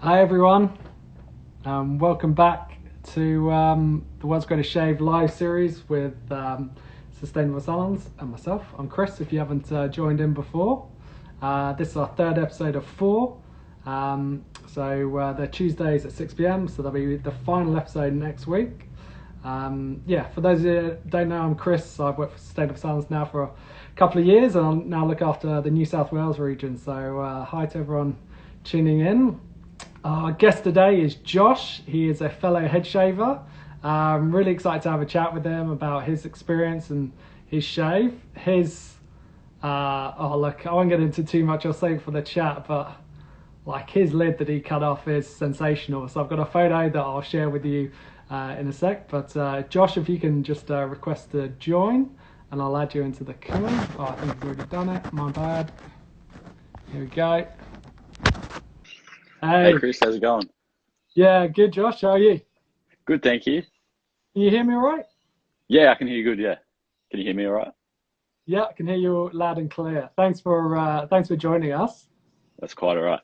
Hi everyone, welcome back to the World's Greatest Shave live series with Sustainable Salons and myself. I'm Chris, if you haven't joined in before. This is our third episode of four. They're Tuesdays at 6 p.m, so that'll be the final episode next week. For those of you who don't know, I'm Chris. I've worked for Sustainable Salons now for a couple of years, and I now look after the New South Wales region. So hi to everyone tuning in. Our guest today is Josh. He is a fellow head shaver. I'm really excited to have a chat with him about his experience and his shave. I won't get into too much, I'll save for the chat, but like his lid that he cut off is sensational. So I've got a photo that I'll share with you in a sec. But Josh, if you can just request to join, and I'll add you into the queue. Oh, I think I've already done it. My bad. Here we go. Hey Chris, how's it going? Yeah, good, Josh. How are you? Good, thank you. Can you hear me all right? Yeah, I can hear you good, yeah. Can you hear me all right? Yeah, I can hear you loud and clear. Thanks for joining us. That's quite all right.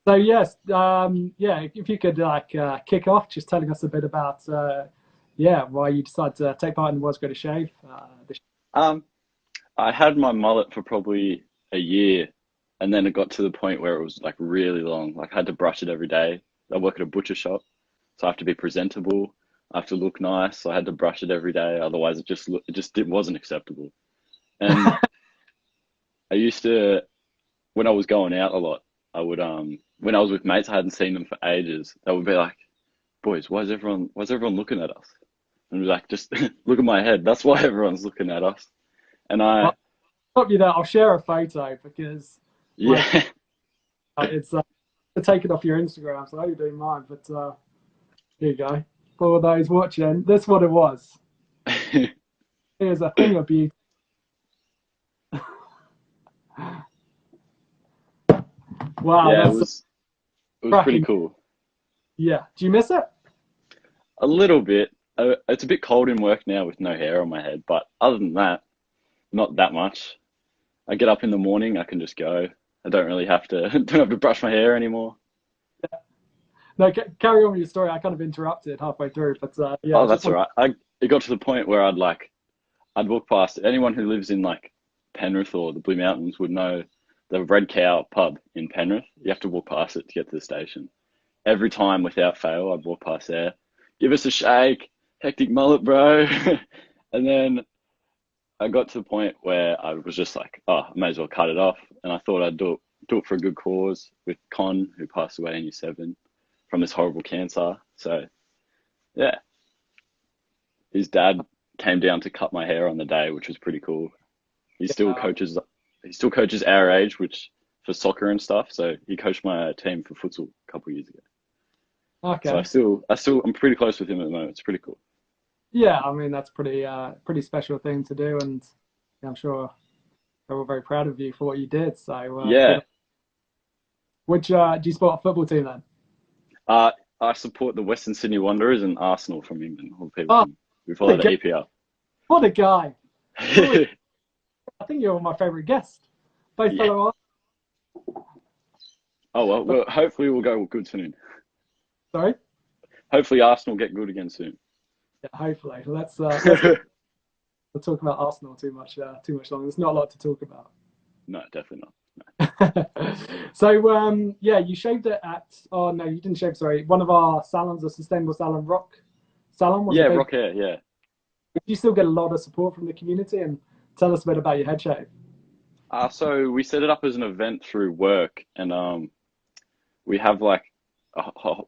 So yes, if you could kick off just telling us a bit about why you decided to take part in the World's Greatest Shave. I had my mullet for probably a year, and then it got to the point where it was like really long. Like I had to brush it every day. I work at a butcher shop, so I have to be presentable. I have to look nice. So I had to brush it every day. Otherwise, it wasn't acceptable. And I used to, when I was going out a lot, I would when I was with mates I hadn't seen them for ages, they would be like, "Boys, why is everyone looking at us?" And I'd be like, "Just look at my head. That's why everyone's looking at us." And Well, stop you there. I'll share a photo because yeah. it's to take it off your Instagram. So you're doing mine, but here you go. For those watching, that's what it was. Here's a thing of beauty. Wow, Yeah, that's it was pretty cracking. cool. Yeah, do you miss it? A little bit. It's a bit cold in work now with no hair on my head, but other than that, not that much. I get up in the morning, I can just go. I don't really have to don't have to brush my hair anymore. No, carry on with your story. I kind of interrupted halfway through, but yeah, Oh, I just that's all want. right. It got to the point where I'd walk past anyone who lives in like Penrith or the Blue Mountains would know the Red Cow pub in Penrith. You have to walk past it to get to the station. Every time without fail, I'd walk past there. Give us a shake, hectic mullet, bro. And then I got to the point where I was just like, oh, I may as well cut it off. And I thought I'd do it for a good cause with Con, who passed away in year seven from this horrible cancer. So yeah, his dad came down to cut my hair on the day, which was pretty cool. He still Yeah. coaches. He still coaches our age, which for soccer and stuff. So he coached my team for futsal a couple of years ago. So Okay. I'm pretty close with him at the moment. It's pretty cool. Yeah, I mean that's pretty special thing to do, and I'm sure they're all very proud of you for what you did. So good. Yeah. Which do you support a football team then? Uh, I support the Western Sydney Wanderers and Arsenal from England. All the people Oh, from we what follow a the guy! EPL. What a guy! Really, I think you're my favourite guest. Both Yeah. fellow. Oh well. Hopefully we'll go good soon. Sorry. Hopefully Arsenal get good again soon. Yeah, hopefully. Let's not talk about Arsenal too much longer. There's not a lot to talk about. No, definitely not. So you shaved it at. Oh no, you didn't shave. Sorry, one of our salons, a sustainable salon, Rock Salon, was a Yeah, big. rock hair. Yeah. You still get a lot of support from the community, and tell us a bit about your head shave. So we set it up as an event through work, and we have like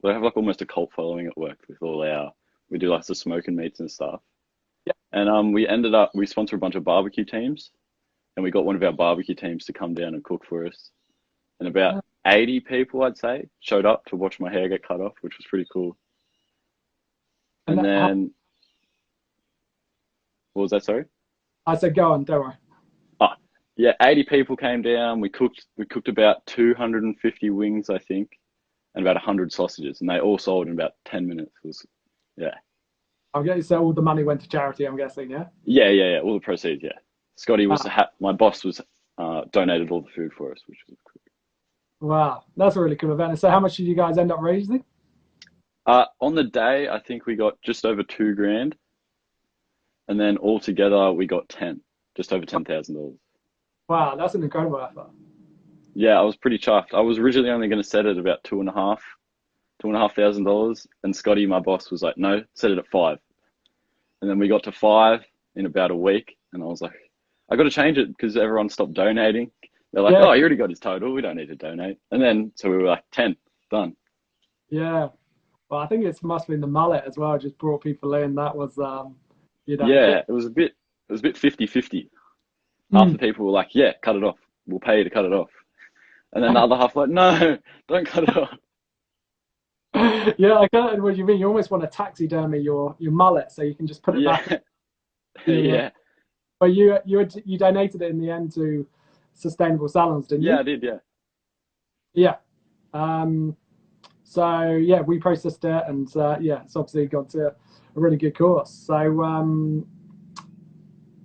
we have like almost a cult following at work with all our. We do lots of smoking meats and stuff, Yeah. and we sponsor a bunch of barbecue teams, and we got one of our barbecue teams to come down and cook for us, and about 80 people I'd say showed up to watch my hair get cut off, which was pretty cool. And And then what was that? Sorry. I said, go on, don't worry. Oh, yeah, 80 people came down. We cooked about 250 wings, I think, and about 100 sausages, and they all sold in about 10 minutes. It was, yeah. I'm guessing so. All the money went to charity. I'm guessing, yeah. Yeah. All the proceeds, yeah. Scotty was Ah, my boss was donated all the food for us, which was cool. Wow, that's a really cool event. So how much did you guys end up raising? On the day, I think we got just over 2 grand, and then altogether we got just over $10,000. Wow, that's an incredible effort. Yeah, I was pretty chuffed. I was originally only going to set it about $2,500, and Scotty, my boss, was like, "No, set it at 5." And then we got to 5 in about a week, and I was like, "I got to change it because everyone stopped donating." They're like, Yeah, "Oh, you already got his total. We don't need to donate." And then so we were like, 10, done. yeah. Well, I think it must have been the mullet as well. Just brought people in. That was, Yeah, it was a bit 50-50. Half mm. the people were like, "Yeah, cut it off. We'll pay you to cut it off." And then the other half were like, "No, don't cut it off." Yeah, I get what you mean. You almost want to taxidermy your mullet so you can just put it back. Yeah, To, yeah, but you donated it in the end to Sustainable Salons, didn't yeah. you? I did. Yeah, Yeah. Um, so yeah, we processed it, and yeah, it's obviously got to a really good course. So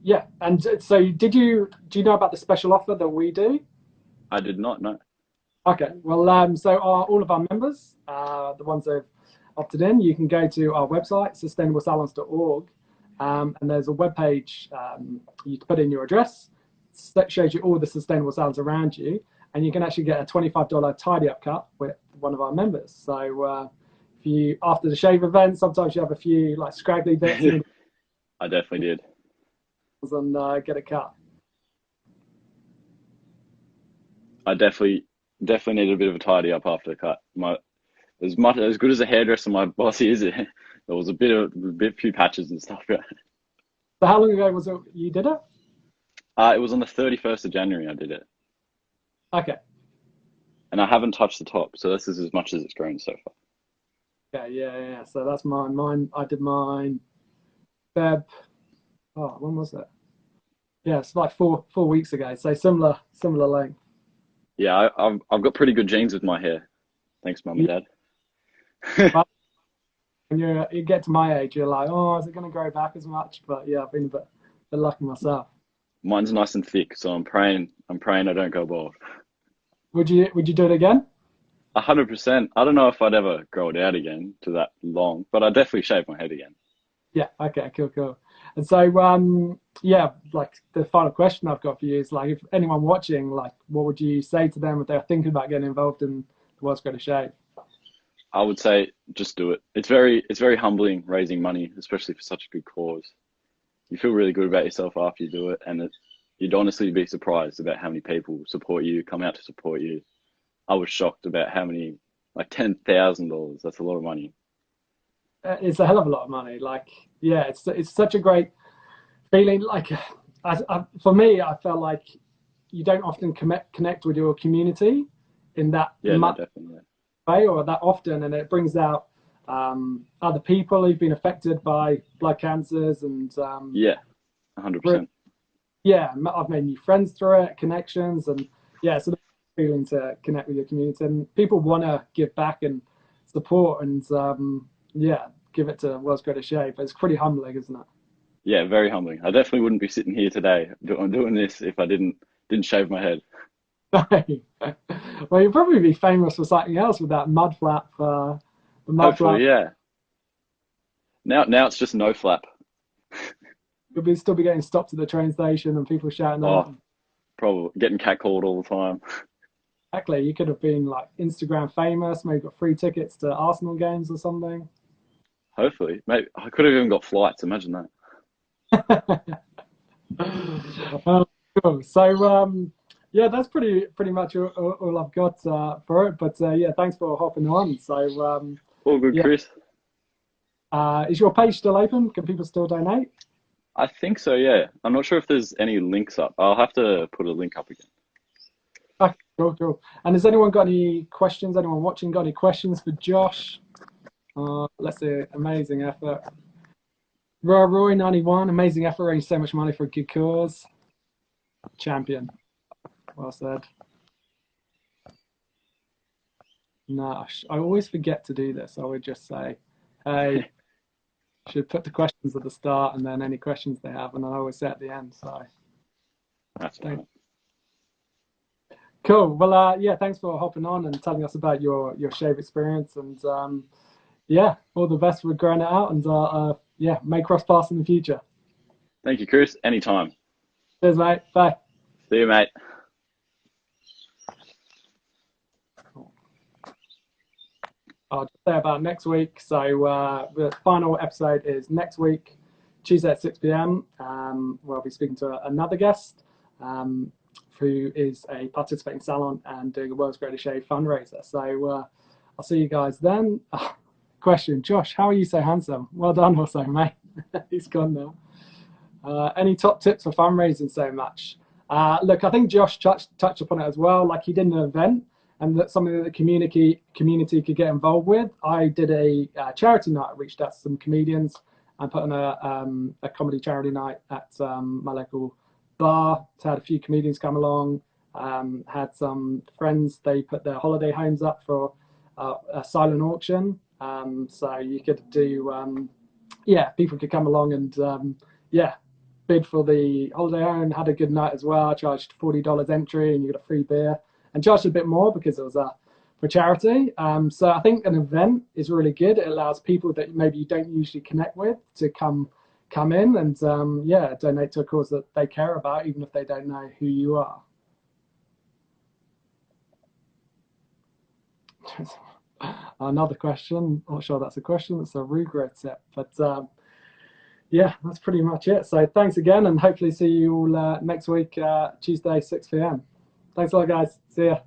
yeah, and so do you know about the special offer that we do? I did not know. Okay, well, so all of our members, the ones that have opted in, you can go to our website, sustainablesalons.org, and there's a web page. You put in your address, that shows you all the sustainable salons around you, and you can actually get a $25 tidy up cut with one of our members. So if you, after the shave event, sometimes you have a few like scraggly bits in I definitely did. and get a cut. I definitely needed a bit of a tidy up after the cut. As good as a hairdresser my boss is, there was a few patches and stuff. So how long ago was it you did it? It was on the 31st of January I did it, Okay. and I haven't touched the top, so this is as much as it's grown so far. Yeah, yeah, yeah. So that's mine. I did mine Feb. Oh, when was it? Yeah, it's like four weeks ago. So similar length. Yeah, I've got pretty good genes with my hair. Thanks, mum and Yeah, dad. but when you get to my age, you're like, oh, is it going to grow back as much? But yeah, I've been a bit lucky myself. Mine's nice and thick, so I'm praying I don't go bald. Would you do it again? 100%. I don't know if I'd ever grow it out again to that long, but I'd definitely shave my head again. Yeah. Okay. Cool. Cool. And so yeah, like the final question I've got for you is like, if anyone watching, like, what would you say to them if they're thinking about getting involved in the World's Greatest Shave? I would say just do it. It's very humbling raising money, especially for such a good cause. You feel really good about yourself after you do it, and you'd honestly be surprised about how many people support you, come out to support you. I was shocked about how many, like $10,000. That's a lot of money. It's a hell of a lot of money. Like, yeah, it's such a great feeling. Like, for me, I felt like you don't often connect with your community in that Yeah, no, much definitely. way or that often, and it brings out other people who've been affected by blood cancers, and Yeah, 100%. yeah, I've made new friends through it, connections, and yeah, it's a feeling to connect with your community, and people want to give back and support, and yeah, give it to World's Greatest Shave. It's pretty humbling, isn't Yeah, very humbling. I definitely wouldn't be sitting here today doing this if I didn't shave my head. it? Well, you'll probably be famous for something else with that mud flap. The mud flap. Hopefully, yeah. Now it's just no flap. You'll still be getting stopped at the train station and people shouting Oh, out. probably getting catcalled all the time. Exactly, you could have been like Instagram famous, maybe got free tickets to Arsenal games or something. Hopefully, maybe I could have even got flights. Imagine that. Uh, cool. So yeah, that's pretty much all I've got for it. But yeah, thanks for hopping on. So All good, yeah, Chris. is your page still open? Can people still donate? I think so. Yeah. I'm not sure if there's any links up. I'll have to put a link up again. Okay, cool, cool. And has anyone got any questions? Anyone watching got any questions for Josh? Let's see, amazing effort. Roy 91, amazing effort, raising so much money for a good cause. Champion. Well said. No, I always forget to do this. I would just say, hey, should put the questions at the start and then any questions they have, and then I always say at the end. So That's don't. fine. Cool. Well, yeah, thanks for hopping on and telling us about your shave experience. And yeah, all the best with growing it out. And yeah, may cross paths in the future. Thank you, Chris. Anytime. Cheers, mate. Bye. See you, mate. I'll just say about next week. So the final episode is next week, Tuesday at 6 p.m. Where I'll be speaking to another guest um, who is a participating salon and doing a World's Greatest Shave fundraiser. So I'll see you guys then. Question, Josh, how are you so handsome? Well done also, mate. He's gone now. Any top tips for fundraising so much? Look, I think Josh touched upon it as well. Like he did an event, and that's something that the community could get involved with. I did a charity night. I reached out to some comedians and put on a comedy charity night at my local bar. Had a few comedians come along. Had some friends. They put their holiday homes up for a silent auction. So you could do, yeah, people could come along and yeah, bid for the holiday home. Had a good night as well. I charged $40 entry, and you got a free beer. And charged a bit more because it was for charity. So I think an event is really good. It allows people that maybe you don't usually connect with to come in and yeah, donate to a cause that they care about, even if they don't know who you are. Another question. Not sure that's a question. It's a regret tip, but yeah, that's pretty much it. So thanks again, and hopefully see you all next week, Tuesday, 6 p.m. Thanks a lot, guys. See ya.